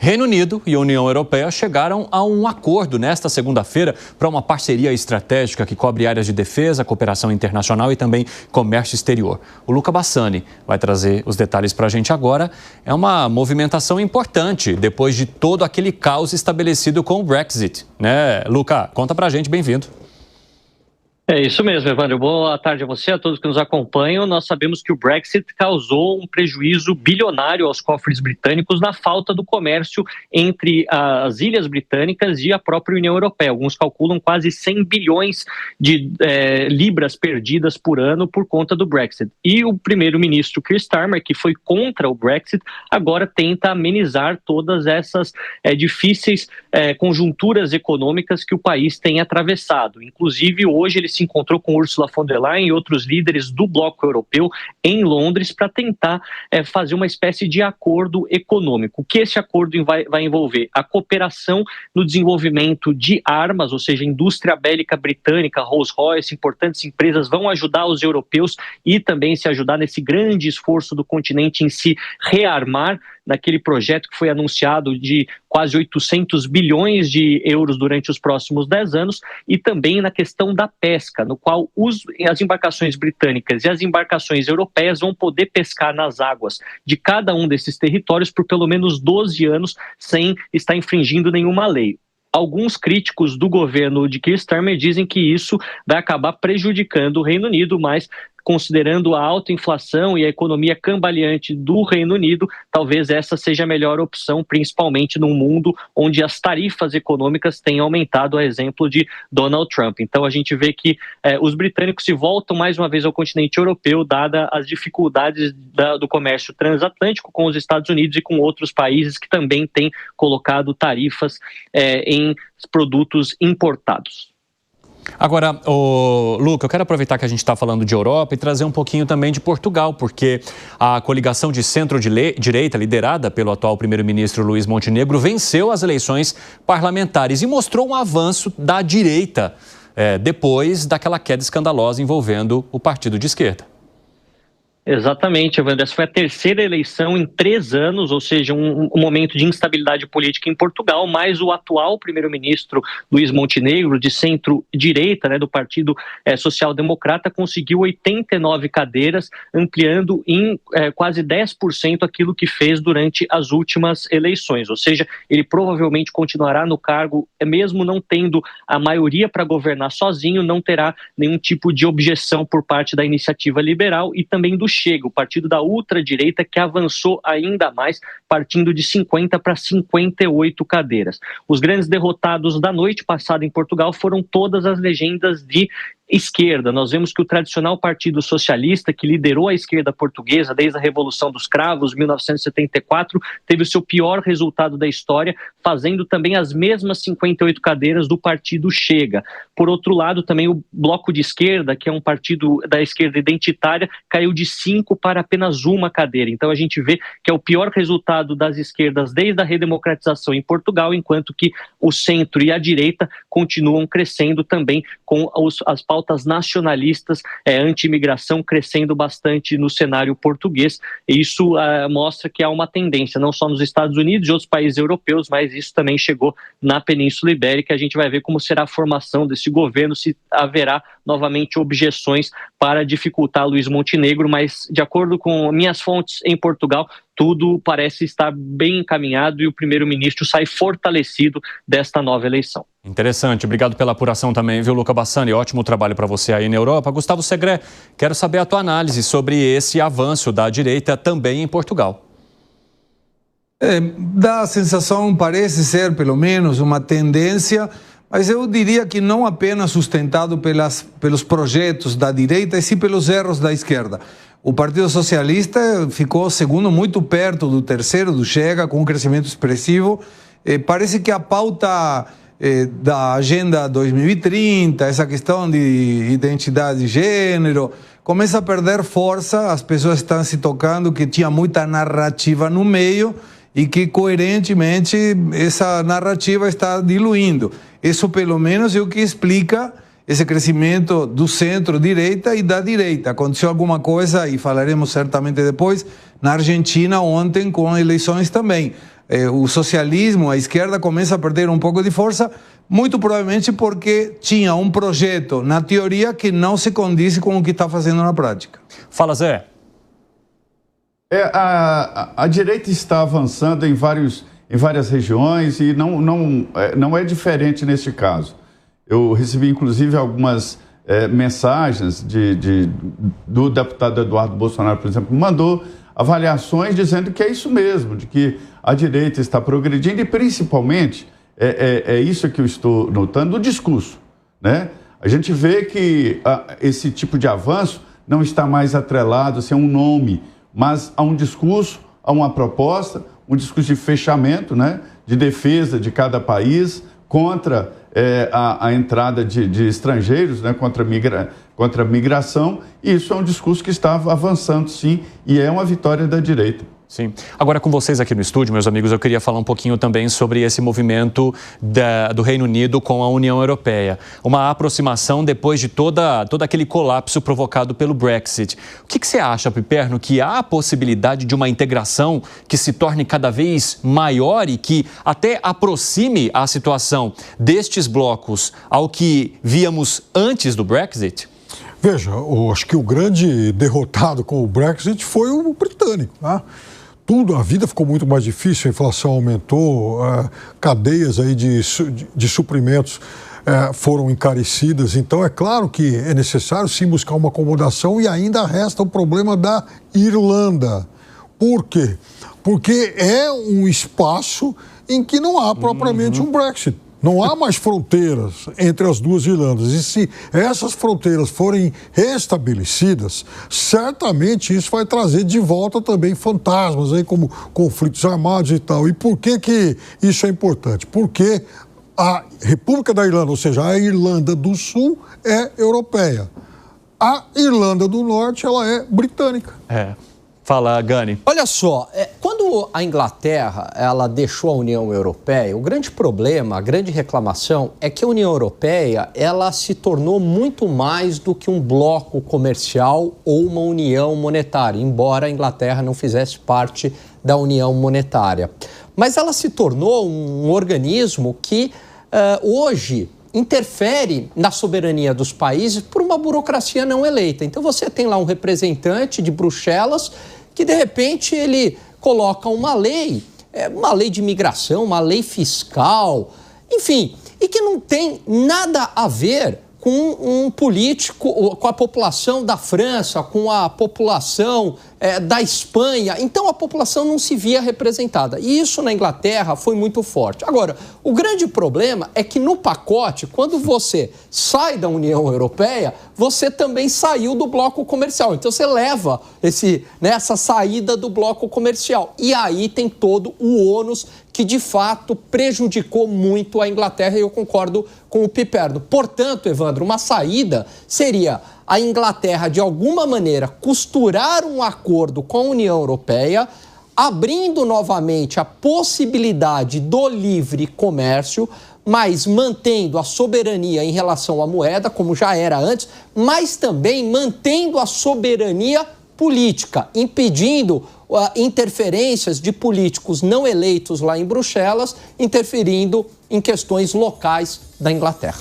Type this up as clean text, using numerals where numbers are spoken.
Reino Unido e a União Europeia chegaram a um acordo nesta segunda-feira para uma parceria estratégica que cobre áreas de defesa, cooperação internacional e também comércio exterior. O Luca Bassani vai trazer os detalhes para a gente agora. É uma movimentação importante depois de todo aquele caos estabelecido com o Brexit, né? Luca, conta para a gente, bem-vindo. É isso mesmo, Evandro. Boa tarde a você, a todos que nos acompanham. Nós sabemos que o Brexit causou um prejuízo bilionário aos cofres britânicos na falta do comércio entre as ilhas britânicas e a própria União Europeia. Alguns calculam quase 100 bilhões de libras perdidas por ano por conta do Brexit. E o primeiro-ministro Keir Starmer, que foi contra o Brexit, agora tenta amenizar todas essas difíceis conjunturas econômicas que o país tem atravessado. Inclusive, hoje ele se encontrou com Ursula von der Leyen e outros líderes do bloco europeu em Londres para tentar fazer uma espécie de acordo econômico. O que esse acordo vai envolver? A cooperação no desenvolvimento de armas, ou seja, a indústria bélica britânica, Rolls-Royce, importantes empresas vão ajudar os europeus e também se ajudar nesse grande esforço do continente em se rearmar, naquele projeto que foi anunciado de quase 800 bilhões de euros durante os próximos 10 anos, e também na questão da pesca, no qual as embarcações britânicas e as embarcações europeias vão poder pescar nas águas de cada um desses territórios por pelo menos 12 anos sem estar infringindo nenhuma lei. Alguns críticos do governo de Keir Starmer dizem que isso vai acabar prejudicando o Reino Unido, mas considerando a alta inflação e a economia cambaleante do Reino Unido, talvez essa seja a melhor opção, principalmente num mundo onde as tarifas econômicas têm aumentado, a exemplo de Donald Trump. Então a gente vê que os britânicos se voltam mais uma vez ao continente europeu, dada as dificuldades do comércio transatlântico com os Estados Unidos e com outros países que também têm colocado tarifas em produtos importados. Agora, Luca, eu quero aproveitar que a gente está falando de Europa e trazer um pouquinho também de Portugal, porque a coligação de centro-direita, liderada pelo atual primeiro-ministro Luís Montenegro, venceu as eleições parlamentares e mostrou um avanço da direita depois daquela queda escandalosa envolvendo o partido de esquerda. Exatamente, Evandro. Essa foi a terceira eleição em 3 anos, ou seja, um momento de instabilidade política em Portugal, mas o atual primeiro-ministro Luís Montenegro, de centro-direita, do Partido Social Democrata, conseguiu 89 cadeiras, ampliando em quase 10% aquilo que fez durante as últimas eleições. Ou seja, ele provavelmente continuará no cargo, mesmo não tendo a maioria para governar sozinho, não terá nenhum tipo de objeção por parte da Iniciativa Liberal e também do Chega, o partido da ultradireita, que avançou ainda mais, partindo de 50 para 58 cadeiras. Os grandes derrotados da noite passada em Portugal foram todas as legendas de esquerda. Nós vemos que o tradicional Partido Socialista, que liderou a esquerda portuguesa desde a Revolução dos Cravos, 1974, teve o seu pior resultado da história, fazendo também as mesmas 58 cadeiras do Partido Chega. Por outro lado, também o Bloco de Esquerda, que é um partido da esquerda identitária, caiu de 5 para apenas 1 cadeira. Então a gente vê que é o pior resultado das esquerdas desde a redemocratização em Portugal, enquanto que o centro e a direita continuam crescendo também com as pautas nacionalistas, anti-imigração crescendo bastante no cenário português. E isso mostra que há uma tendência, não só nos Estados Unidos e outros países europeus, mas isso também chegou na Península Ibérica. A gente vai ver como será a formação desse governo, se haverá novamente objeções para dificultar Luís Montenegro, mas de acordo com minhas fontes em Portugal, tudo parece estar bem encaminhado e o primeiro-ministro sai fortalecido desta nova eleição. Interessante, obrigado pela apuração também, viu, Luca Bassani? Ótimo trabalho para você aí na Europa. Gustavo Segré, quero saber a tua análise sobre esse avanço da direita também em Portugal. Dá a sensação, parece ser pelo menos uma tendência, mas eu diria que não apenas sustentado pelos projetos da direita, e sim pelos erros da esquerda. O Partido Socialista ficou segundo, muito perto do terceiro, do Chega, com um crescimento expressivo. Parece que a pauta da Agenda 2030, essa questão de identidade de gênero, começa a perder força. As pessoas estão se tocando que tinha muita narrativa no meio e que, coerentemente, essa narrativa está diluindo. Isso, pelo menos, é o que explica esse crescimento do centro-direita e da direita. Aconteceu alguma coisa, e falaremos certamente depois, na Argentina ontem com eleições também. o socialismo, a esquerda começa a perder um pouco de força, muito provavelmente porque tinha um projeto, na teoria, que não se condiz com o que está fazendo na prática. Fala, Zé. A direita está avançando em várias regiões e não é diferente neste caso. Eu recebi, inclusive, algumas mensagens do deputado Eduardo Bolsonaro, por exemplo, que mandou avaliações dizendo que é isso mesmo, de que a direita está progredindo e, principalmente, é isso que eu estou notando no discurso, né? A gente vê que esse tipo de avanço não está mais atrelado a um nome, mas a um discurso, a uma proposta, um discurso de fechamento, né? De defesa de cada país contra a entrada de estrangeiros, né? Contra a migração. E isso é um discurso que está avançando, sim, e é uma vitória da direita. Sim. Agora, com vocês aqui no estúdio, meus amigos, eu queria falar um pouquinho também sobre esse movimento do Reino Unido com a União Europeia. Uma aproximação depois de todo aquele colapso provocado pelo Brexit. O que você acha, Piperno, que há a possibilidade de uma integração que se torne cada vez maior e que até aproxime a situação destes blocos ao que víamos antes do Brexit? Veja, acho que o grande derrotado com o Brexit foi o britânico, né? A vida ficou muito mais difícil, a inflação aumentou, cadeias aí de suprimentos foram encarecidas. Então, é claro que é necessário sim buscar uma acomodação e ainda resta o problema da Irlanda. Por quê? Porque é um espaço em que não há propriamente um Brexit. Não há mais fronteiras entre as duas Irlandas. E se essas fronteiras forem restabelecidas, certamente isso vai trazer de volta também fantasmas, aí, como conflitos armados e tal. E por que isso é importante? Porque a República da Irlanda, ou seja, a Irlanda do Sul, é europeia. A Irlanda do Norte, ela é britânica. Fala, Gani. Olha só, quando a Inglaterra ela deixou a União Europeia, o grande problema, a grande reclamação é que a União Europeia ela se tornou muito mais do que um bloco comercial ou uma união monetária, embora a Inglaterra não fizesse parte da União Monetária. Mas ela se tornou um organismo que hoje interfere na soberania dos países por uma burocracia não eleita. Então você tem lá um representante de Bruxelas que, de repente, ele coloca uma lei de imigração, uma lei fiscal, enfim, e que não tem nada a ver com um político, com a população da França, com a população da Espanha. Então, a população não se via representada. E isso na Inglaterra foi muito forte. Agora, o grande problema é que no pacote, quando você sai da União Europeia, você também saiu do bloco comercial. Então, você leva essa saída do bloco comercial. E aí tem todo o ônus que, de fato, prejudicou muito a Inglaterra, e eu concordo com o Piperno. Portanto, Evandro, uma saída seria a Inglaterra, de alguma maneira, costurar um acordo com a União Europeia, abrindo novamente a possibilidade do livre comércio, mas mantendo a soberania em relação à moeda, como já era antes, mas também mantendo a soberania política, impedindo interferências de políticos não eleitos lá em Bruxelas, interferindo em questões locais da Inglaterra.